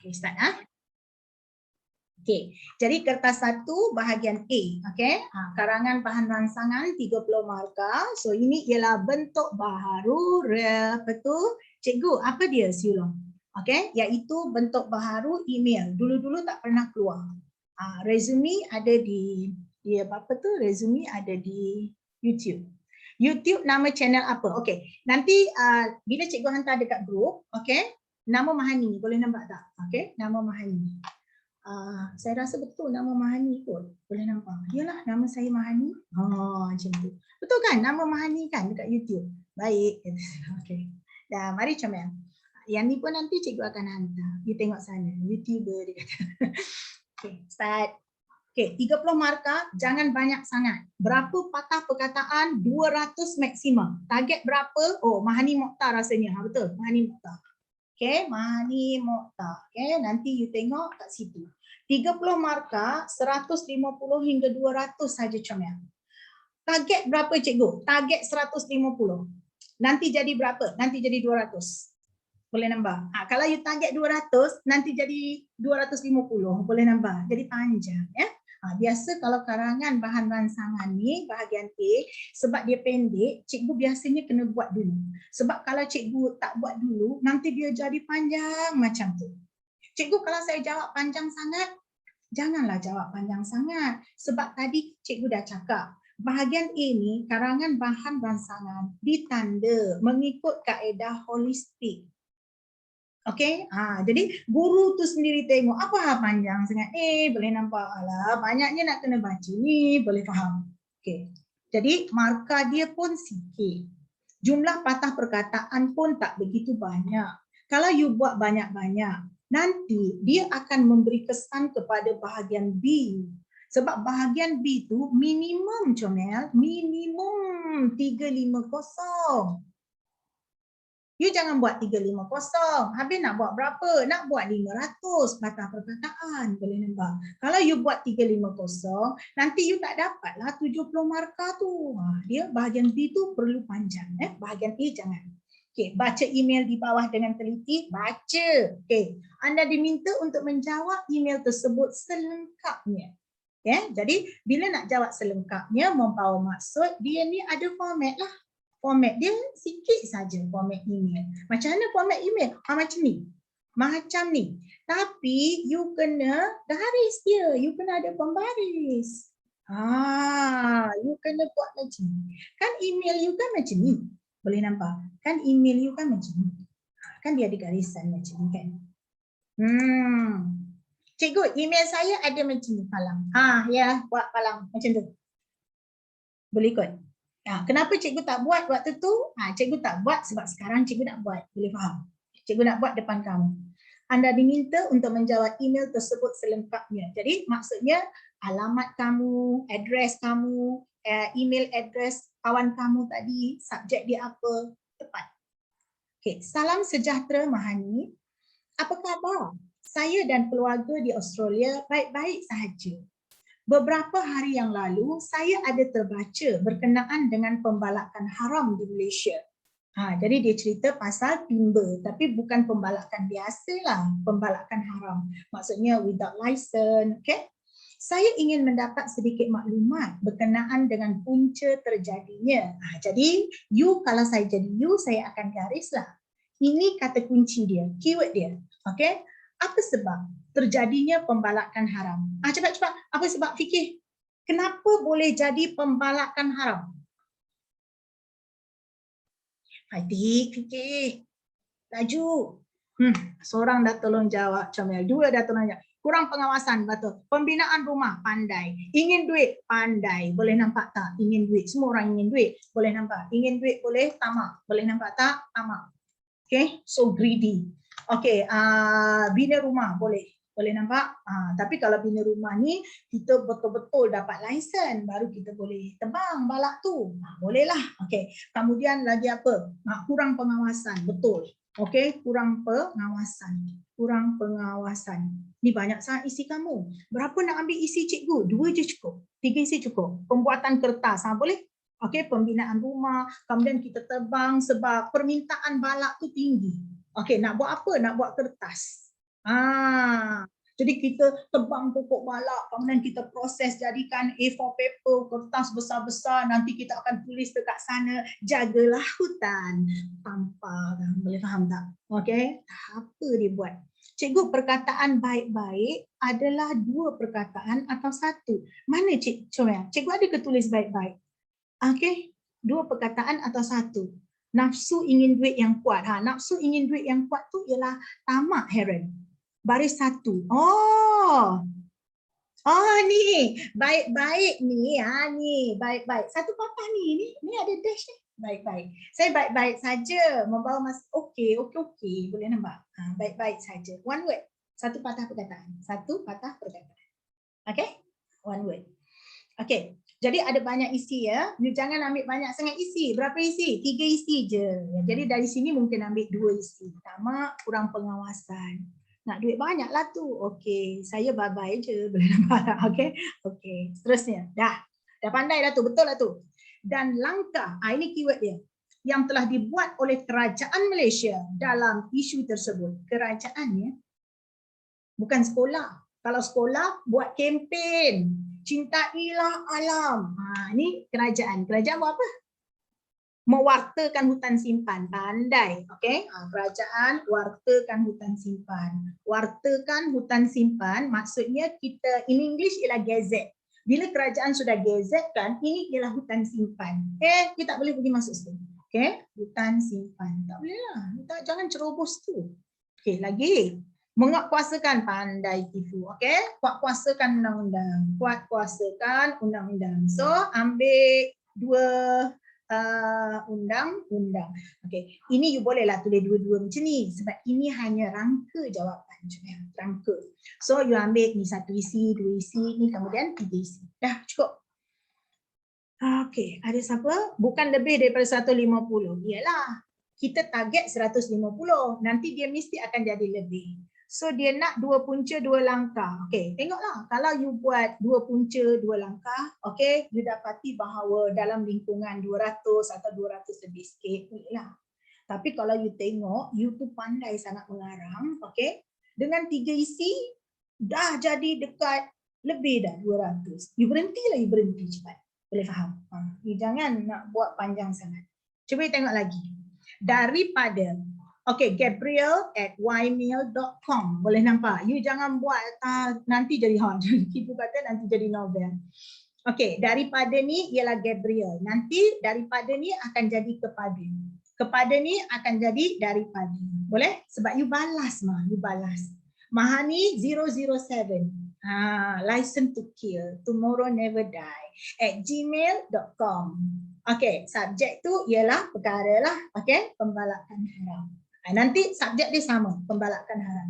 Okay, start ah. Okey, jadi kertas 1 bahagian A, okey. Karangan bahan rangsangan 30 markah. So ini ialah bentuk baharu, apa tu? Cikgu, apa dia Siulong? Okey, iaitu bentuk baharu email. Dulu-dulu tak pernah keluar. Resume ada di apa tu? Resume ada di YouTube. YouTube nama channel apa? Okey, nanti bila cikgu hantar dekat grup, okey, nama Mahani, boleh nampak tak? Okey, nama Mahani. Saya rasa betul nama Mahani kot. Boleh nampak. Yalah, nama saya Mahani. Macam tu. Betul kan? Nama Mahani kan dekat YouTube. Baik. Okey. Dah, mari comel. Yang ni pun nanti cikgu akan hantar. You tengok sana. YouTuber dia kata. Okey, start. Okey, 30 markah, jangan banyak sangat. Berapa patah perkataan? 200 maksimum. Target berapa? Oh, Mahani Mokhtar rasanya. Betul, Mahani Mokhtar. Okey, Mahani Mokhtar. Okey, nanti you tengok kat situ. 30 markah, 150 hingga 200 saja comel. Target berapa cikgu? Target 150. Nanti jadi berapa? Nanti jadi 200. Boleh nambah. Kalau you target 200, nanti jadi 250. Boleh nambah. Jadi panjang ya. Biasa kalau karangan bahan rangsangan ni bahagian A, sebab dia pendek, cikgu biasanya kena buat dulu. Sebab kalau cikgu tak buat dulu, nanti dia jadi panjang macam tu. Cikgu, kalau saya jawab panjang sangat, janganlah jawab panjang sangat. Sebab tadi cikgu dah cakap, bahagian A ni karangan bahan rangsangan ditanda mengikut kaedah holistik. Okey, jadi guru tu sendiri tengok apa panjang sangat. Boleh nampak lah, banyaknya nak kena baca ni, boleh faham. Okey. Jadi markah dia pun sikit. Jumlah patah perkataan pun tak begitu banyak. Kalau you buat banyak-banyak, nanti dia akan memberi kesan kepada bahagian B. Sebab bahagian B tu minimum comel, minimum 350. You jangan buat 350. Habis nak buat berapa? Nak buat 500 patah perkataan. Boleh nampak. Kalau you buat 350, nanti you tak dapatlah 70 markah tu. Dia bahagian B tu perlu panjang. Bahagian A jangan. Okay, baca email di bawah dengan teliti. Baca. Okay. Anda diminta untuk menjawab email tersebut selengkapnya. Okay. Jadi, bila nak jawab selengkapnya, membawa maksud, dia ni ada format lah. Format dia sikit saja format email. Macam mana format email? Macam ni. Macam ni. Tapi you kena garis dia. You kena ada pembaris. You kena buat macam ni. Kan email you kan macam ni. Boleh nampak? Kan email you kan macam ni. Kan dia ada garisan macam ni kan. Cikgu, email saya ada macam ni palang. Ya, buat palang macam tu. Boleh ikut? Kenapa cikgu tak buat waktu tu? Cikgu tak buat sebab sekarang cikgu nak buat. Boleh faham? Cikgu nak buat depan kamu. Anda diminta untuk menjawab email tersebut selengkapnya. Jadi maksudnya alamat kamu, address kamu, email address kawan kamu tadi, subjek dia apa, tepat. Okay. Salam sejahtera Mahani. Apa khabar? Saya dan keluarga di Australia baik-baik sahaja. Beberapa hari yang lalu, saya ada terbaca berkenaan dengan pembalakan haram di Malaysia. Jadi dia cerita pasal timba, tapi bukan pembalakan biasa lah, pembalakan haram. Maksudnya without license, okay? Saya ingin mendapat sedikit maklumat berkenaan dengan punca terjadinya. Jadi, you kalau saya jadi you, saya akan garislah. Ini kata kunci dia, keyword dia, okay? Apa sebab terjadinya pembalakan haram? Cepat-cepat. Apa sebab fikir? Kenapa boleh jadi pembalakan haram? Adik, fikir. Laju. Seorang dah tolong jawab, comel. Dua dah tolong jawab. Kurang pengawasan, betul. Pembinaan rumah, pandai. Ingin duit, pandai. Boleh nampak tak? Ingin duit. Semua orang ingin duit. Boleh nampak? Ingin duit boleh, tamak. Boleh nampak tak? Tamak. Okay, so greedy. Okay, bina rumah boleh. Boleh nampak? Tapi kalau bina rumah ni, kita betul-betul dapat license, baru kita boleh tebang balak tu. Bolehlah. Okay. Kemudian lagi apa? Kurang pengawasan. Betul. Okay, kurang pengawasan. Kurang pengawasan. Ni banyak sangat isi kamu. Berapa nak ambil isi cikgu? 2 je cukup. 3 isi cukup. Pembuatan kertas. Boleh? Okay, pembinaan rumah. Kemudian kita tebang sebab permintaan balak tu tinggi. Okay, nak buat apa? Nak buat kertas. Jadi kita tebang pokok balak, kemudian kita proses jadikan A4 paper, kertas besar-besar, nanti kita akan tulis dekat sana, jagalah hutan. Tanpa, boleh faham tak? Okey, apa dia buat? Cikgu, perkataan baik-baik adalah dua perkataan atau satu? Mana cikgu ada ke tulis baik-baik? Okey, dua perkataan atau satu? Nafsu ingin duit yang kuat. Nafsu ingin duit yang kuat tu ialah tamak Heren. Baris satu. Ni baik-baik ni. Ni baik-baik. Satu patah ni ada dash ni. Baik-baik. Saya baik-baik saja membawa okey. Boleh nampak? Baik-baik saja. One word. Satu patah perkataan. Satu patah perkataan. Okey? One word. Okey. Jadi ada banyak isi ya. You jangan ambil banyak sangat isi. Berapa isi? 3 isi je. Jadi dari sini mungkin ambil 2 isi. Tamak, kurang pengawasan. Nak duit banyak lah tu. Okey, saya bye-bye je. Boleh nampak tak? Okey. Seterusnya. Dah pandai dah tu. Betul lah tu. Dan langkah, ini keyword dia, yang telah dibuat oleh kerajaan Malaysia dalam isu tersebut. Kerajaan ya. Bukan sekolah. Kalau sekolah, buat kempen. Cintailah alam. Ini kerajaan. Kerajaan buat apa? Mewartakan hutan simpan. Pandai. Okey. Kerajaan wartakan hutan simpan. Wartakan hutan simpan maksudnya kita in English ialah gazette. Bila kerajaan sudah gazetkan, ini ialah hutan simpan. Kita tak boleh pergi masuk situ. Okey, hutan simpan. Tak boleh lah. Jangan cerobos tu. Okey, lagi. Menguatkuasakan, pandai tifu. Okey, kuatkuasakan undang-undang. Kuatkuasakan undang-undang. So, ambil 2 undang-undang. Okey, ini you bolehlah tulis dua-dua macam ni sebab ini hanya rangka jawapan. Rangka. So, you ambil ni 1 isi, 2 isi, ni kemudian 3 isi. Dah cukup. Okey, ada siapa? Bukan lebih daripada 150. Iyalah, kita target 150. Nanti dia mesti akan jadi lebih. So dia nak 2 punca 2 langkah. Okey, tengoklah kalau you buat 2 punca 2 langkah, okey, you dapati bahawa dalam lingkungan 200 atau 200 lebih sikit bolehlah. Tapi kalau you tengok, you tu pandai sangat mengarang, okey. Dengan 3 isi dah jadi dekat lebih dah 200. You berhenti cepat. Boleh faham? You jangan nak buat panjang sangat. Cuba tengok lagi. Daripada Gabriel@ymail.com. Boleh nampak? You jangan buat nanti jadi Ibu kata nanti jadi novel. Okey, daripada ni ialah Gabriel. Nanti daripada ni akan jadi kepada. Kepada ni akan jadi daripada. Boleh? Sebab you balas you balas. Mahani 007. License to kill. Tomorrow never die. @gmail.com. Okey, subjek tu ialah perkara lah. Okey, pembalakan haram. Nanti subjek dia sama, pembalakan haram.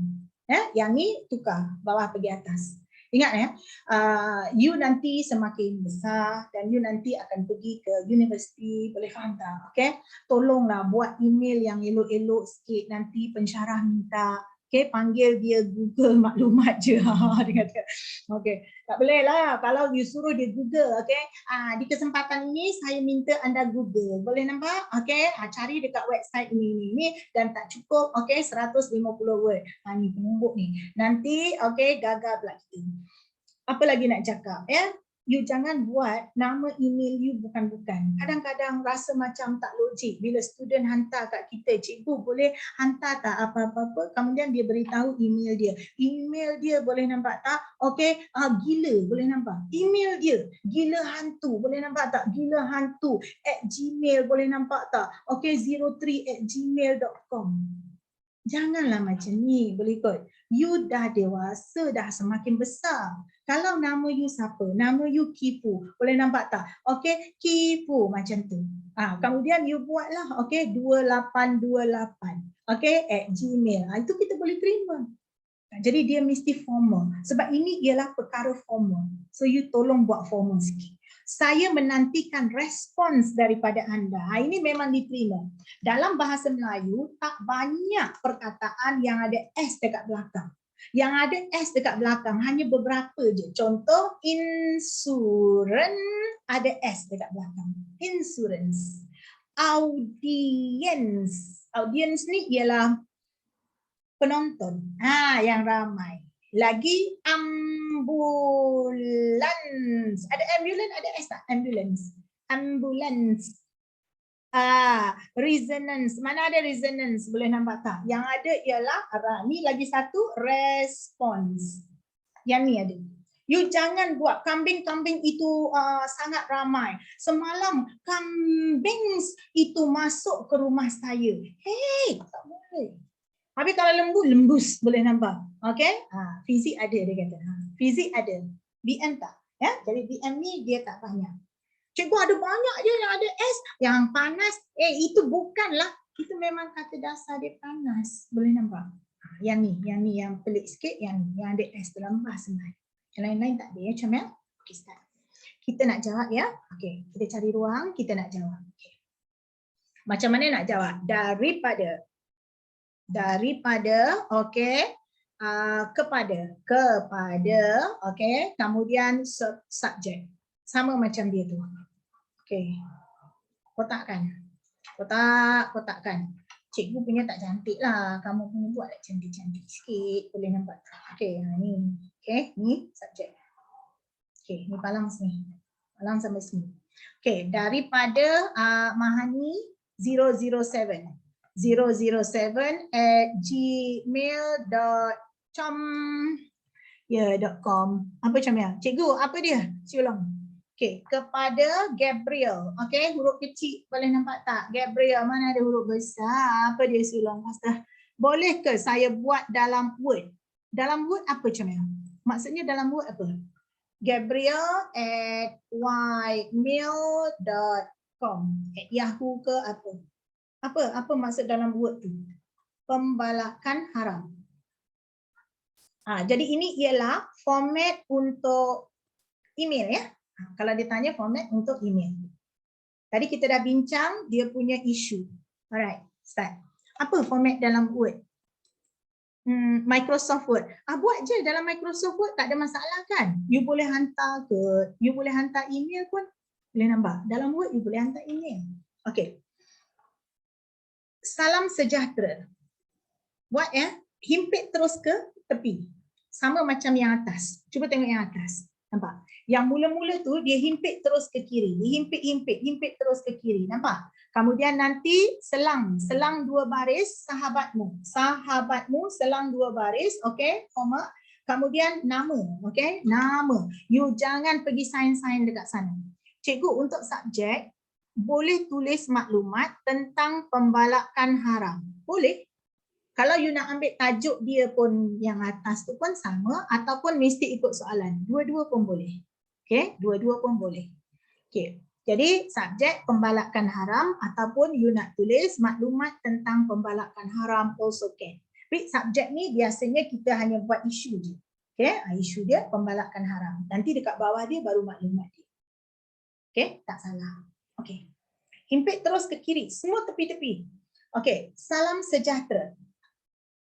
Yang ni tukar, bawah pergi atas. Ingat ya, you nanti semakin besar dan you nanti akan pergi ke universiti, boleh faham tak? Okey, tolonglah buat email yang elok-elok sikit, nanti pensyarah minta. Okey, panggil dia Google maklumat je. Dia kata, okey, tak boleh lah kalau you suruh dia Google. Okey, di kesempatan ini saya minta anda Google. Boleh nampak? Okey, cari dekat website ini dan tak cukup. Okey, 150 word. Ni penumbuk ni. Nanti okey, gagal pula kita. Apa lagi nak cakap ya? You jangan buat nama email you bukan-bukan. Kadang-kadang rasa macam tak logik bila student hantar kat kita, cikgu boleh hantar tak apa-apa, kemudian dia beritahu email dia. Email dia boleh nampak tak? Okey, gila boleh nampak. Email dia gila hantu, boleh nampak tak? Gila hantu @gmail boleh nampak tak? Okey, 03@gmail.com. Janganlah macam ni, boleh kot. You dah dewasa, dah semakin besar. Kalau nama you siapa? Nama you Kifu. Boleh nampak tak? Okey, Kifu macam tu. Kemudian you buatlah, okey, 2828. Okey, @gmail. Itu kita boleh terima. Jadi dia mesti formal. Sebab ini ialah perkara formal. So you tolong buat formal sikit. Saya menantikan respons daripada anda. Ini memang diterima. Dalam bahasa Melayu, tak banyak perkataan yang ada S dekat belakang. Yang ada S dekat belakang hanya beberapa je. Contoh, insurance ada S dekat belakang. Insurance. Audience. Audience ni ialah penonton. Yang ramai. Lagi ambulans. Ada ambulans, ada S tak? Ambulans. Ambulans. Resonance. Mana ada resonance? Boleh nampak tak? Yang ada ialah ni lagi satu response. Yang ni ada. You jangan buat kambing-kambing itu sangat ramai. Semalam kambing itu masuk ke rumah saya. Hey, tak boleh. Tapi kalau lembu, lembus boleh nampak. Okey? Fizik ada dia kata. Fizik ada. BM tak? Ya, jadi BM ni dia tak banyak. Cikgu ada banyak je yang ada S, yang panas. Itu bukanlah. Itu memang kata dasar dia panas. Boleh nampak? Yang ni yang pelik sikit, yang ada S dalam bahasa Melayu. Yang lain-lain tak ada ya, macam ya. Okey, start. Kita nak jawab ya. Okey, kita cari ruang, kita nak jawab. Okay. Macam mana nak jawab? Daripada, okey, kepada, okey, kemudian subjek. Sama macam dia tu. Okey. Kotakkan. Kotakkan. Cikgu punya tak cantik lah. Kamu punya buat cantik-cantik sikit. Boleh nampak tak? Okey, ni. Okey, ni subjek. Okey, ni palang sini. Palang sampai sini. Okey, daripada Mahani 007. 007@gmail.com. Apa macam ya? Cikgu, apa dia? Siulang. Okey, kepada Gabriel. Okey, huruf kecil boleh nampak tak? Gabriel, mana ada huruf besar? Apa dia siulang? Boleh ke saya buat dalam Word? Dalam Word apa macam ya? Maksudnya dalam Word apa? Gabriel@ymail.com. Yahoo ke apa? Apa maksud dalam Word tu? Pembalakan haram. Jadi ini ialah format untuk email ya. Kalau dia tanya format untuk email. Tadi kita dah bincang dia punya isu. Alright, start. Apa format dalam Word? Microsoft Word. Buat je dalam Microsoft Word, tak ada masalah kan? You boleh hantar you boleh hantar email pun. Boleh nampak? Dalam Word you boleh hantar email. Okey. Salam sejahtera. Buat ya. Himpit terus ke tepi. Sama macam yang atas. Cuba tengok yang atas. Nampak? Yang mula-mula tu dia himpit terus ke kiri. Dia himpit terus ke kiri. Nampak? Kemudian nanti selang dua baris sahabatmu. Selang dua baris, okey, koma. Kemudian nama, okey? Nama. You jangan pergi sign dekat sana. Cikgu untuk subjek boleh tulis maklumat tentang pembalakan haram. Boleh. Kalau you nak ambil tajuk dia pun yang atas tu pun sama ataupun mesti ikut soalan. Dua-dua pun boleh. Okey, dua-dua pun boleh. Okey. Jadi subjek pembalakan haram ataupun you nak tulis maklumat tentang pembalakan haram also can. Tapi subjek ni biasanya kita hanya buat isu je. Okey, isu dia pembalakan haram. Nanti dekat bawah dia baru maklumat dia. Okey, tak salah. Okey. Himpit terus ke kiri, semua tepi-tepi. Okey, salam sejahtera.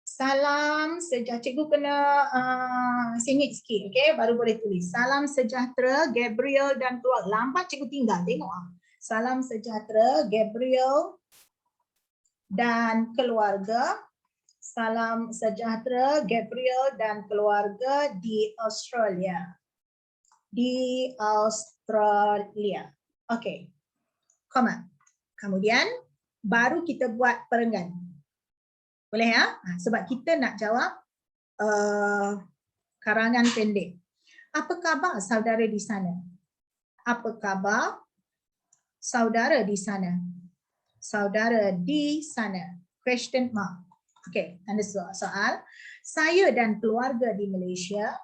Salam sejahtera. Cikgu kena sengit sikit, okey, baru boleh tulis. Salam sejahtera Gabriel dan keluarga. Lambat cikgu tinggal, tengok Salam sejahtera Gabriel dan keluarga. Salam sejahtera Gabriel dan keluarga di Australia. Di Australia. Okey. Koma. Kemudian baru kita buat perenggan. Boleh ya? Sebab kita nak jawab karangan pendek. Apa khabar saudara di sana? Apa khabar saudara di sana? Saudara di sana. Question mark. Okey, ada soal. Saya dan keluarga di Malaysia.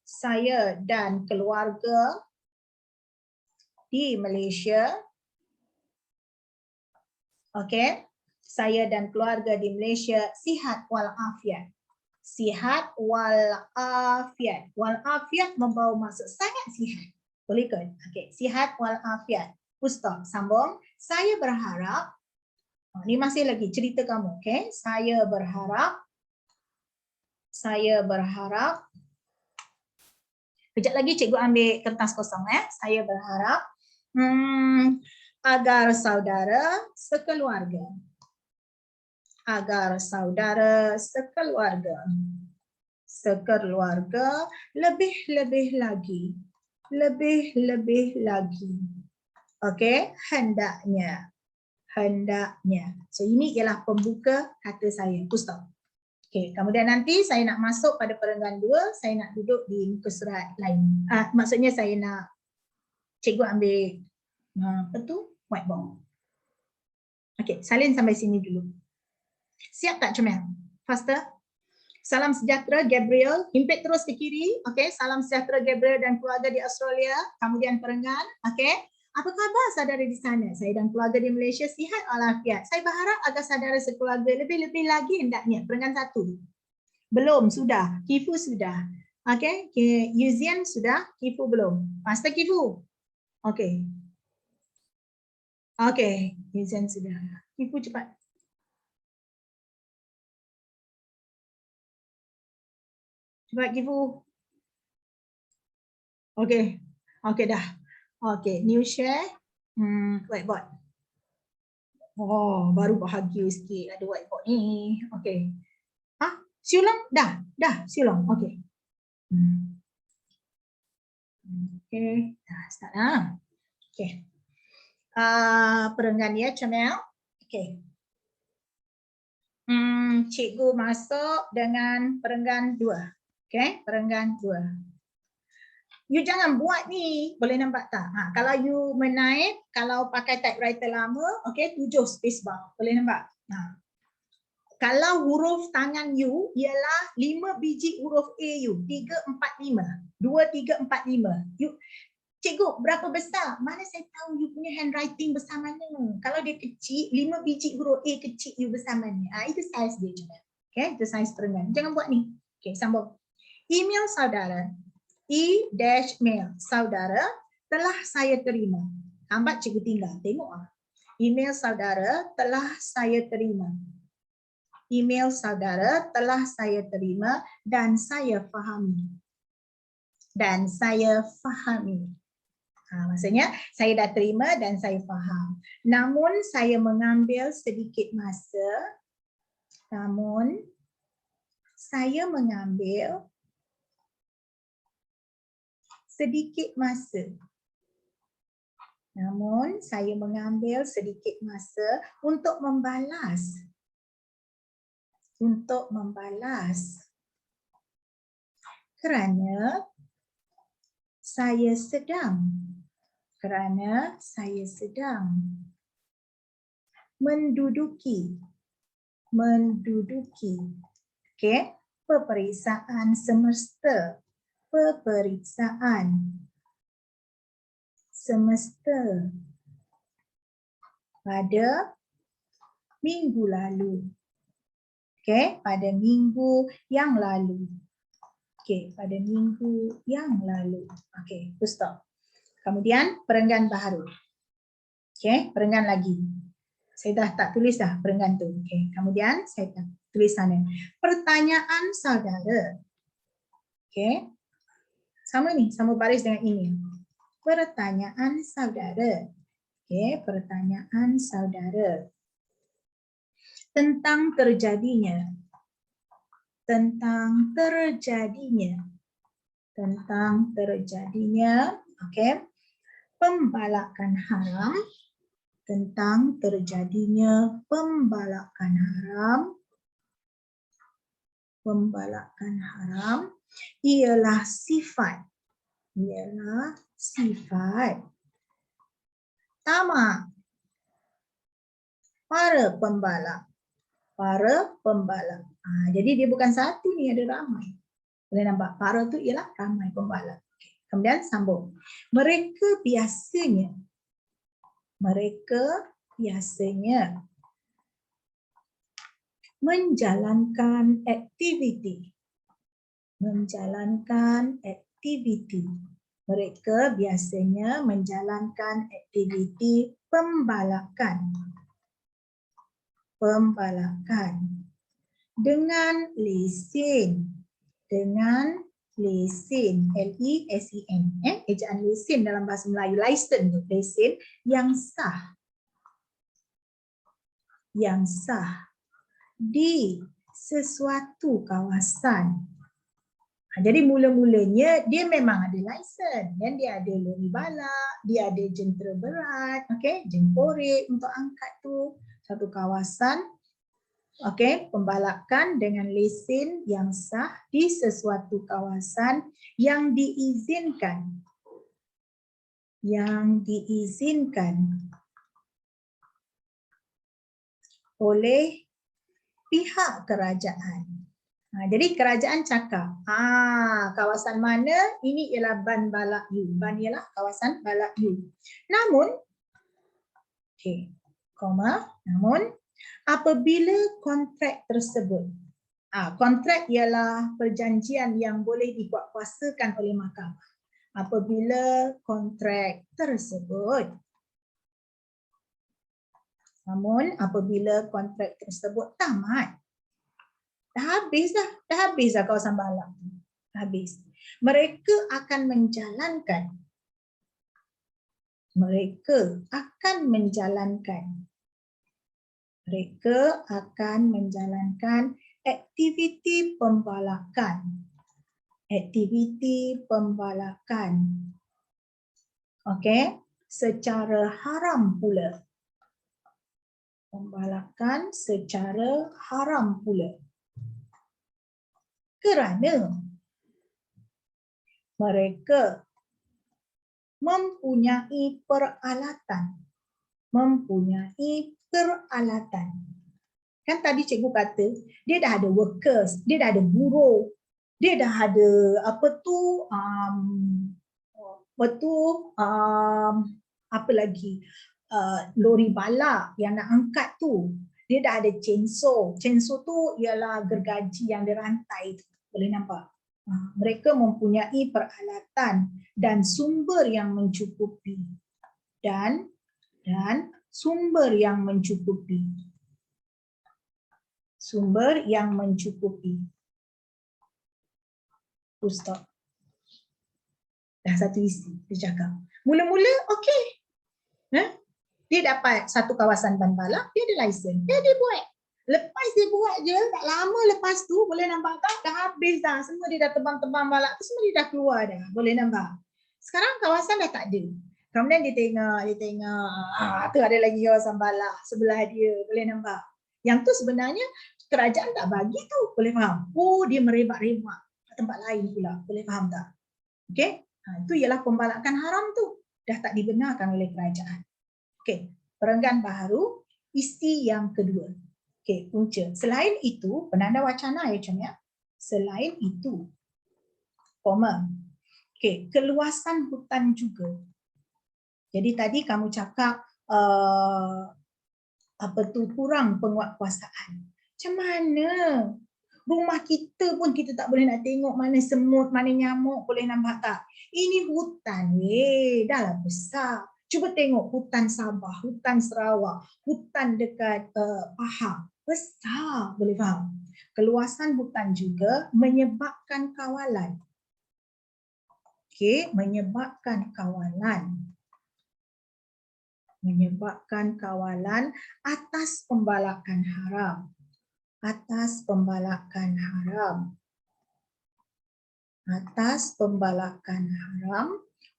Saya dan keluarga di Malaysia. Okey. Saya dan keluarga di Malaysia sihat walafiat. Sihat walafiat. Walafiat membawa maksud sangat sihat. Boleh ke? Okey, sihat walafiat. Full sambung. Saya berharap, ni masih lagi cerita kamu, okey? Saya berharap kejap lagi cikgu ambil kertas kosong ya. Saya berharap agar saudara sekeluarga agar saudara sekeluarga lebih-lebih lagi. Okey, hendaknya. So ini ialah pembuka kata saya. Full stop. Okey, kemudian nanti saya nak masuk pada perenggan 2, saya nak duduk di muka surat lain. Maksudnya saya nak cikgu ambil apa tu? Whiteboard. Okey, salin sampai sini dulu. Siap tak Comel? Faster. Salam sejahtera Gabriel, himpit terus ke kiri. Okey, salam sejahtera Gabriel dan keluarga di Australia. Kemudian perenggan. Okey. Apa khabar saudara di sana? Saya dan keluarga di Malaysia sihat walafiat. Saya berharap agar saudara sekeluarga lebih-lebih lagi hendaknya. Perenggan 1. Belum, sudah. Kifu sudah. Okey, Yuzian sudah, Kifu belum. Master Kifu. Okey. Okey, Yuzian sudah. Kifu cepat. Cepat Kifu. Okey. Okey dah. Okey, new share. Whiteboard. Oh, baru bahagia sikit ada whiteboard ni. Okey. Siulang? Dah, siulang. Okey. Okey, dah start lah. Okey. Perenggan ya, Comel. Okey. Cikgu masuk dengan perenggan 2. Okey, perenggan 2. You jangan buat ni, boleh nampak tak? Kalau you menaip, kalau pakai typewriter lama, okey, 7 spacebar, boleh nampak? Kalau huruf tangan you ialah 5 biji huruf A you, 3, 4, 5. 2, 3, 4, 5. You, cikgu, berapa besar? Mana saya tahu you punya handwriting besar mana? Kalau dia kecil, 5 biji huruf A kecil you besar mana? Itu saiz dia juga. Okay, itu saiz perenggan. Jangan buat ni. Okay, sambung. Email saudara. E-mail saudara telah saya terima. Hambat cikgu tinggal. Tengok ah. Email saudara telah saya terima. Email saudara telah saya terima dan saya fahami. Maksudnya saya dah terima dan saya faham. Namun saya mengambil sedikit masa. Untuk membalas. Kerana saya sedang menduduki okey, peperiksaan semester pada minggu lalu. Okey, pada minggu yang lalu. Okey, full stop. Kemudian perenggan baharu. Okey, perenggan lagi. Saya dah tak tulis dah perenggan tu. Okey, kemudian saya tulis sana. Pertanyaan saudara. Okey. Sama ni, sama baris dengan ini. Pertanyaan saudara. Okey, pertanyaan saudara. Tentang terjadinya. Okey. Pembalakan haram. Tentang terjadinya pembalakan haram ialah sifat tamak para pembalak. Jadi dia bukan satu ni, ada ramai. Boleh nampak para tu ialah ramai pembalak. Kemudian sambung. Mereka biasanya menjalankan aktiviti. Mereka biasanya menjalankan aktiviti pembalakan. Dengan lesen. L-E-S-E-N. Ejaan lesen dalam bahasa Melayu. Lesen yang sah. di sesuatu kawasan. Jadi mula-mulanya dia memang ada lesen, dan dia ada lori balak, dia ada jentera berat, okey, jemporik untuk angkat tu satu kawasan. Okey, pembalakan dengan lesen yang sah di sesuatu kawasan yang diizinkan. Yang diizinkan oleh pihak kerajaan. Jadi kerajaan cakap, kawasan mana ini ialah Ban Balak U. Ban ialah kawasan Balak U. Namun, namun apabila kontrak tersebut, kontrak ialah perjanjian yang boleh dikuatkuasakan oleh mahkamah. Apabila kontrak tersebut, namun apabila kontrak tersebut tamat, dah habis dah kawasan balak. Dah habis. Mereka akan menjalankan aktiviti pembalakan. Okey, secara haram pula. Pembalakan secara haram pula. Kerana mereka mempunyai peralatan. Kan tadi cikgu kata, dia dah ada workers, dia dah ada buruh, dia dah ada apa lagi, lori balak yang nak angkat tu. Dia dah ada chainsaw. Chainsaw tu ialah gergaji yang dirantai tu. Boleh nampak? Mereka mempunyai peralatan dan sumber yang mencukupi. Dan sumber yang mencukupi. Full stop. Dah satu isi dia cakap. Mula-mula okey. Dia dapat satu kawasan Ban Balak, dia ada lesen, dia buat. Lepas dia buat je, tak lama lepas tu, boleh nampak tak? Dah habis dah. Semua dia dah tebang-tebang balak tu, semua dia dah keluar dah. Boleh nampak? Sekarang kawasan dah tak ada. Kemudian dia tengok, tu ada lagi kawasan balak sebelah dia. Boleh nampak? Yang tu sebenarnya kerajaan tak bagi tu. Boleh faham? Dia merebak-rebak kat tempat lain pula. Boleh faham tak? Okey? Itu ialah pembalakan haram tu. Dah tak dibenarkan oleh kerajaan. Okey, perenggan baharu, isi yang kedua. Okey, punca. Selain itu, penanda wacana ya Cem ya. Selain itu, koma. Okey, keluasan hutan juga. Jadi tadi kamu cakap kurang penguatkuasaan. Macam mana? Rumah kita pun kita tak boleh nak tengok mana semut, mana nyamuk, boleh nampak tak? Ini hutan dah lah besar. Cuba tengok hutan Sabah, hutan Sarawak, hutan dekat Pahang. Besar, boleh faham? Keluasan hutan juga menyebabkan kawalan. Okey, menyebabkan kawalan atas pembalakan haram.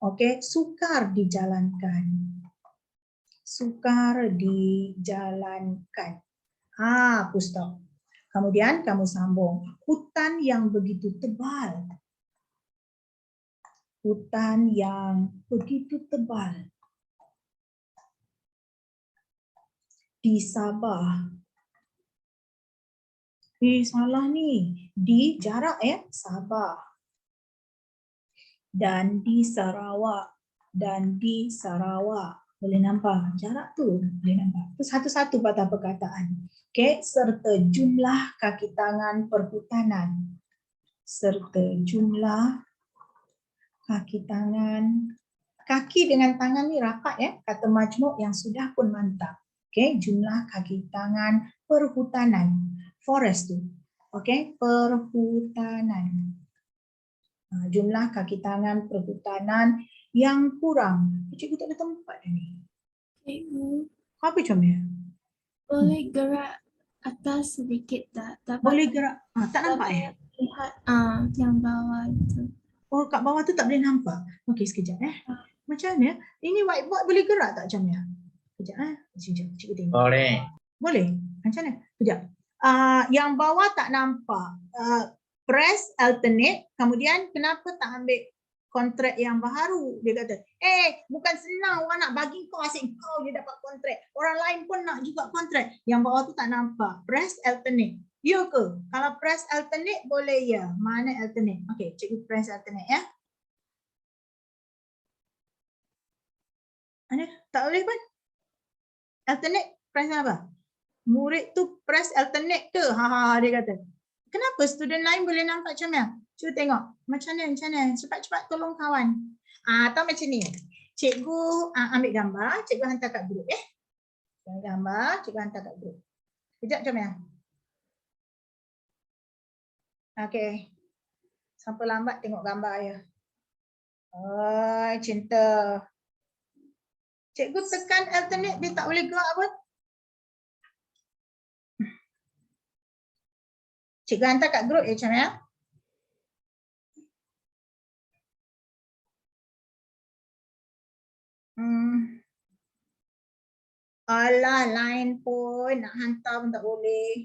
Okey, sukar dijalankan. Full stop. Kemudian kamu sambung. Hutan yang begitu tebal. Di Sabah. Salah ni. Di jarak Sabah. Dan di Sarawak. Boleh nampak jarak tu? Boleh nampak. Tu satu-satu patah perkataan. Okey, serta jumlah kaki tangan perhutanan. Kaki dengan tangan ni rapat kata majmuk yang sudah pun mantap. Okey, jumlah kaki tangan perhutanan. Forest tu. Okey, perhutanan. Jumlah kaki tangan perhutanan yang kurang. Cikgu tak ada tempat ni. Cikgu, Apa macam ni? boleh gerak atas sedikit tak dapat. Boleh gerak. Tak nampak lihat yang bawah itu. Oh, kat bawah tu tak boleh nampak. Okey, sekejap Macam mana? Ini whiteboard boleh gerak tak macam ni? Sekejap Sekejap, cikgu tengok. Boleh. Boleh? Macam mana? Sekejap. Yang bawah tak nampak. Press alternate. Kemudian kenapa tak ambil kontrak yang baharu? Dia kata, bukan senang orang nak bagi kau asyik kau dia dapat kontrak. Orang lain pun nak juga kontrak. Yang bawah tu tak nampak. Press alternate. Ya ke? Kalau press alternate boleh ya. Mana alternate? Okey, cikgu press alternate ya. Ada? Tak boleh pun? Alternate press apa? Murid tu press alternate ke? Dia kata. Kenapa student lain boleh nampak macam mana? Cuba tengok. Macam mana? Cepat-cepat tolong kawan. Atau macam ni. Cikgu ambil gambar, cikgu hantar kat grup gambar, cikgu hantar kat grup. Sekejap macam mana? Okey. Sampai lambat tengok gambar ya. Oh, cinta. Cikgu tekan alternate dia tak boleh gerak pun. Cikgu hantar kat grup ya macam mana? Alah, lain pun nak hantar pun tak boleh.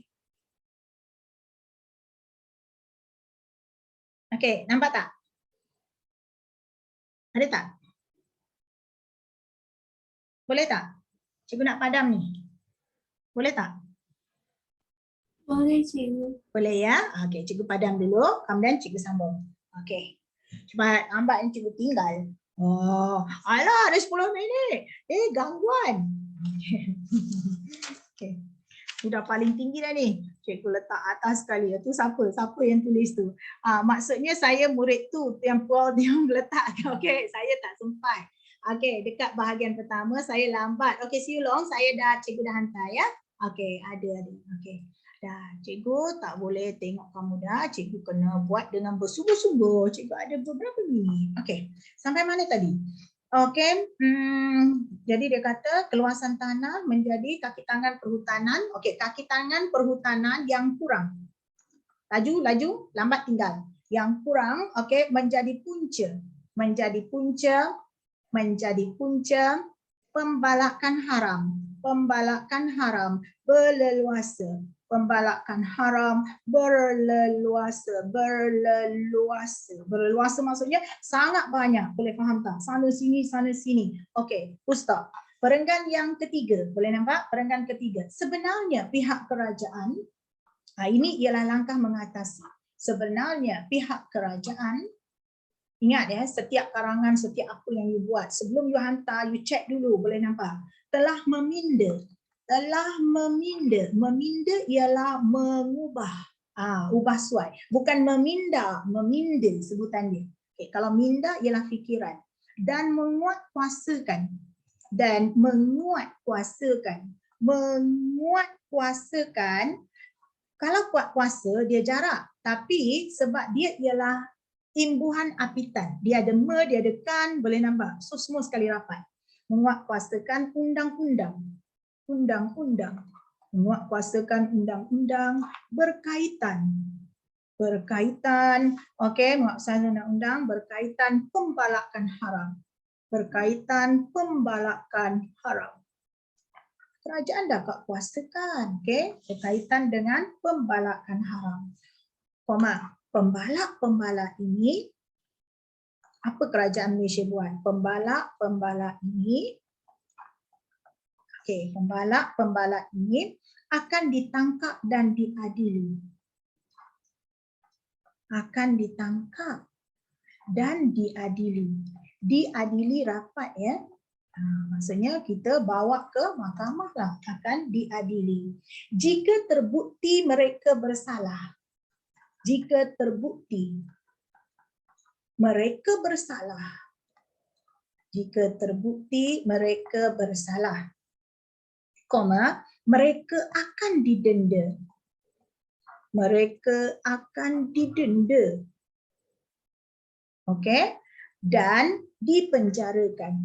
Okey, nampak tak? Ada tak? Boleh tak? Cikgu nak padam ni. Boleh tak? Boleh cikgu. Boleh ya? Okey, cikgu padam dulu, kemudian cikgu sambung. Okey. Cepat, lambat ni cikgu tinggal. Alah, ada 10 minit. Gangguan. Okey. Sudah paling tinggi dah ni. Cikgu letak atas sekali. Itu siapa? Siapa yang tulis tu? Maksudnya saya murid tu yang letak. Okey, saya tak sempat. Okey, dekat bahagian pertama saya lambat. Okey, see you long. Cikgu dah hantar ya. Okey, ada. Okey. Dah, cikgu tak boleh tengok kamu dah. Cikgu kena buat dengan bersungguh-sungguh. Cikgu ada beberapa minit. Okey, sampai mana tadi? Okey, jadi dia kata keluasan tanah menjadi kaki tangan perhutanan. Okey, kaki tangan perhutanan yang kurang. Laju, lambat tinggal. Yang kurang, okey, menjadi punca pembalakan haram, berleluasa. Pembalakan haram, berleluasa. Berleluasa maksudnya sangat banyak. Boleh faham tak? Sana sini. Okey, ustaz. Perenggan yang ketiga. Boleh nampak? Perenggan ketiga. Sebenarnya pihak kerajaan, ini ialah langkah mengatasi. Sebenarnya pihak kerajaan, ingat ya, setiap karangan, setiap apa yang you buat, sebelum you hantar, you check dulu, boleh nampak. Telah meminda ialah mengubah, ubah suai. Bukan meminda sebutan dia. Okay, kalau minda ialah fikiran. Dan menguatkuasakan. Kalau kuat kuasa dia jarak. Tapi sebab dia ialah imbuhan apitan. Dia ada dia ada kan, boleh nampak. So semua sekali rapat. Menguatkuasakan undang-undang. Menguatkuasakan undang-undang berkaitan. Okey, menguatkuasakan undang-undang berkaitan pembalakan haram. Kerajaan dapat kuasakan, okey, berkaitan dengan pembalakan haram. Pembalak ini, apa kerajaan Malaysia buat? Pembalak ini, okey, pembalak ini akan ditangkap dan diadili. Diadili rapat ya. Maksudnya kita bawa ke mahkamah lah, akan diadili. Jika terbukti mereka bersalah. Mereka akan didenda. Okey, dan dipenjarakan.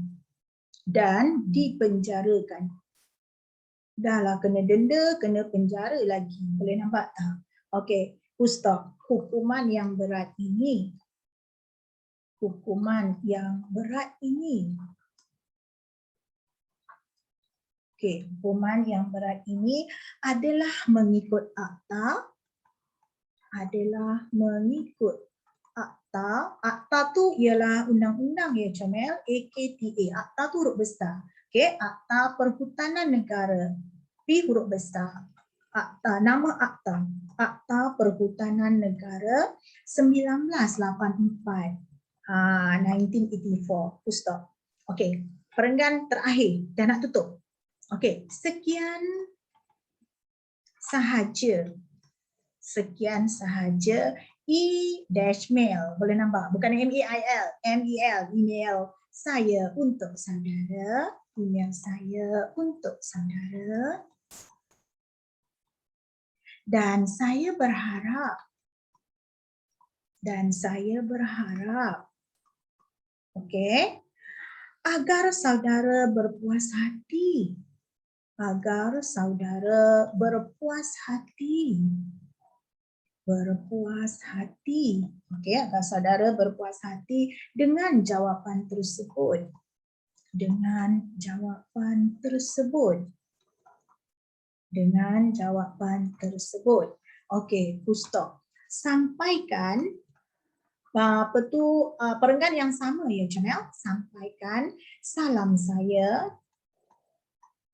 Dah lah kena denda, kena penjara lagi. Boleh nampak tak? Okey, full stop. Hukuman yang berat ini. Hukuman yang berat ini. Okey, hukuman yang berat ini adalah mengikut akta. Adalah mengikut akta. Akta tu ialah undang-undang ya Comel. AKTA. Akta tu huruf besar. Okey, Akta Perhutanan Negara. P huruf besar. Akta, nama akta. Akta Perhutanan Negara 1984. 1984. Full stop. Okey, perenggan terakhir. Dah nak tutup. Okey, sekian sahaja. Sekian sahaja e-mail. Boleh nampak? Bukan M-A-I-L. M-E-L. Email saya untuk saudara. Email saya untuk saudara. Dan saya berharap. Okey, agar saudara berpuas hati. Agar saudara berpuas hati. Berpuas hati. Okey, agar saudara berpuas hati dengan jawapan tersebut. Dengan jawapan tersebut. Dengan jawapan tersebut. Okey, full stop. Sampaikan perenggan yang sama ya Jamel. Sampaikan salam saya.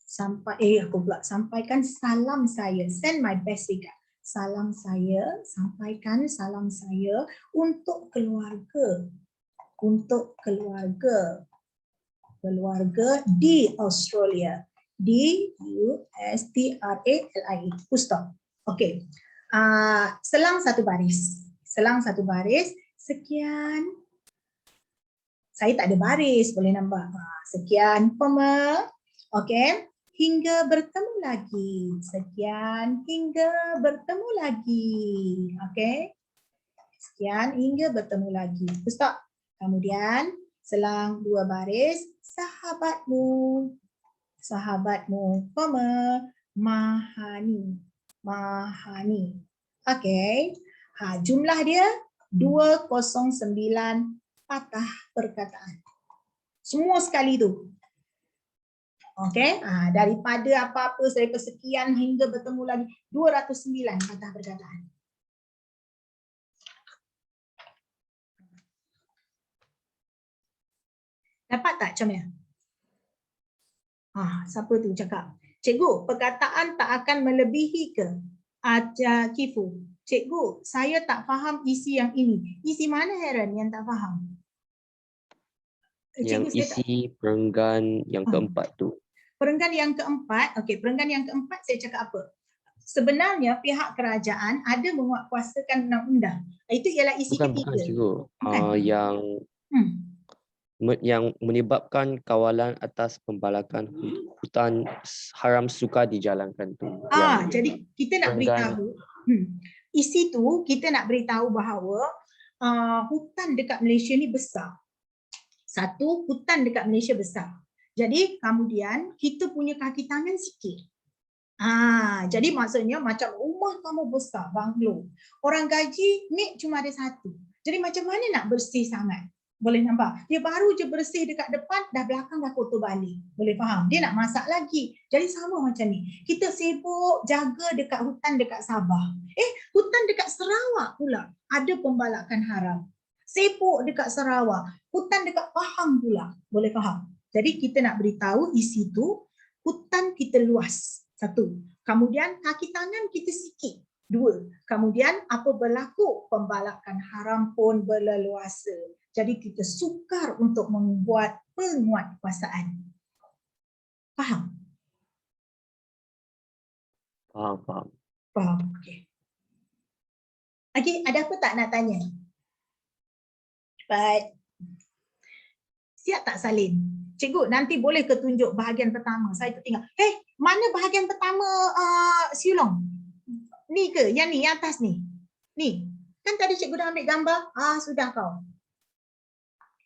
Sampaikan salam saya. Send my best regard. Salam saya, sampaikan salam saya untuk keluarga. Untuk keluarga. Keluarga di Australia. D-U-S-T-R-A-L-I-E. Full stop. Okey. Selang satu baris. Selang satu baris. Sekian. Saya tak ada baris, boleh nampak. Sekian, Pema. Okey. Hingga bertemu lagi. Sekian, hingga bertemu lagi. Okey. Sekian, hingga bertemu lagi. Full stop. Kemudian, selang dua baris. Sahabatmu. Sahabatmu, Pema. Mahani. Mahani. Okey. Jumlah dia 209 patah perkataan. Semua sekali tu. Okey. Daripada apa-apa, daripada sekian hingga bertemu lagi 209 patah perkataan. Dapat tak Comel? Siapa tu cakap? Cikgu, perkataan tak akan melebihi ke? Kifu. Cikgu, saya tak faham isi yang ini. Isi mana Heran yang tak faham? Yang Cikgu, isi perenggan yang keempat tu. Perenggan yang keempat, okey, perenggan yang keempat saya cakap apa? Sebenarnya pihak kerajaan ada menguatkuasakan undang-undang. Itu ialah isi ketiga. Bukan cikgu. Yang menyebabkan kawalan atas pembalakan hutan haram suka dijalankan tu. Jadi kita nak beritahu isi tu kita nak beritahu bahawa hutan dekat Malaysia ni besar. Satu, hutan dekat Malaysia besar. Jadi kemudian kita punya kaki tangan sikit. Jadi maksudnya macam rumah kamu besar, banglo. Orang gaji ni cuma ada satu. Jadi macam mana nak bersih sangat? Boleh nampak? Dia baru je bersih dekat depan, dah belakang dah kotor balik. Boleh faham? Dia nak masak lagi. Jadi sama macam ni. Kita sibuk jaga dekat hutan dekat Sabah. Hutan dekat Sarawak pula ada pembalakan haram. Sibuk dekat Sarawak. Hutan dekat Pahang pula. Boleh faham? Jadi kita nak beritahu isi tu, hutan kita luas. Satu. Kemudian kaki tangan kita sikit. Dua. Kemudian apa berlaku? Pembalakan haram pun berleluasa. Jadi kita sukar untuk membuat penguatkuasaan. Faham? Faham. Faham. Okey. Okey, ada apa tak nak tanya? Cepat. Siap tak salin? Cikgu, nanti boleh ke tunjuk bahagian pertama? Saya tertinggal. Mana bahagian pertama Siulong? Ni ke? Yang ni, yang atas ni? Ni. Kan tadi cikgu dah ambil gambar? Sudah kau.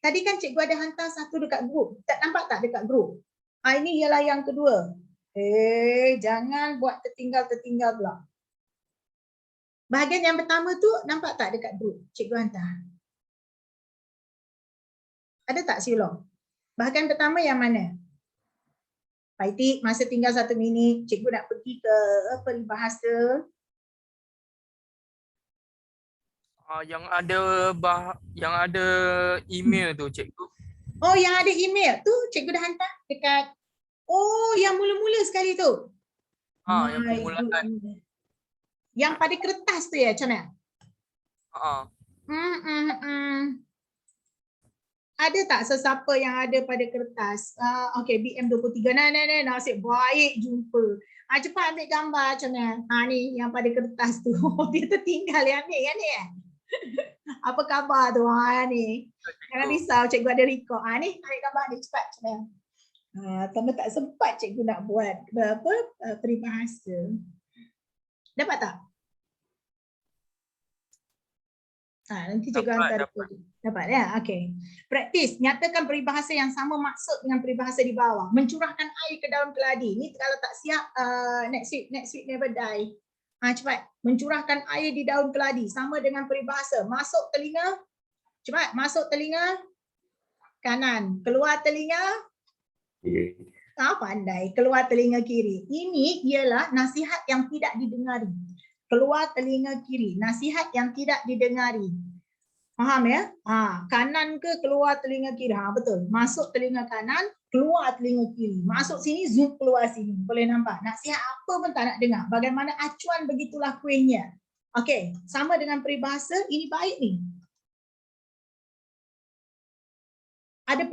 Tadi kan cikgu ada hantar satu dekat grup. Tak nampak tak dekat grup? Ini ialah yang kedua. Jangan buat tertinggal pula. Bahagian yang pertama tu nampak tak dekat group cikgu hantar? Ada tak silong? Bahagian pertama yang mana? Pak Itik, masa tinggal 1 minit, cikgu nak pergi ke peribahasa. Yang ada email tu cikgu. Oh, yang ada email tu cikgu dah hantar dekat. Oh, yang mula-mula sekali tu. Yang My permulaan. goodness. Yang pada kertas tu ya, macam mana? Ada tak sesiapa yang ada pada kertas? Okay, BM23. Nasib baik jumpa. Cepat ambil gambar macam mana? Ni yang pada kertas tu. Dia tertinggal yang ni ya. Apa khabar tu? Ni. Jangan risau, cikgu ada record. Ni, ambil gambar ni cepat macam mana? Tambah tak sempat cikgu nak buat peribahasa. Dapat tak? Nanti cikgu hantar. Dapat ya? Okey. Praktis, nyatakan peribahasa yang sama maksud dengan peribahasa di bawah. Mencurahkan air ke daun keladi. Ni kalau tak siap, next week never die. Cepat. Mencurahkan air di daun keladi sama dengan peribahasa. Masuk telinga. Cepat, masuk telinga kanan. Keluar telinga. Pandai. Keluar telinga kiri. Ini ialah nasihat yang tidak didengari. Keluar telinga kiri. Nasihat yang tidak didengari. Faham ya? Kanan ke keluar telinga kiri? Betul. Masuk telinga kanan, keluar telinga kiri. Masuk sini, zoom keluar sini. Boleh nampak? Nasihat apa pun tak nak dengar. Bagaimana acuan begitulah kuihnya. Okey, sama dengan peribahasa, ini baik ni. Ada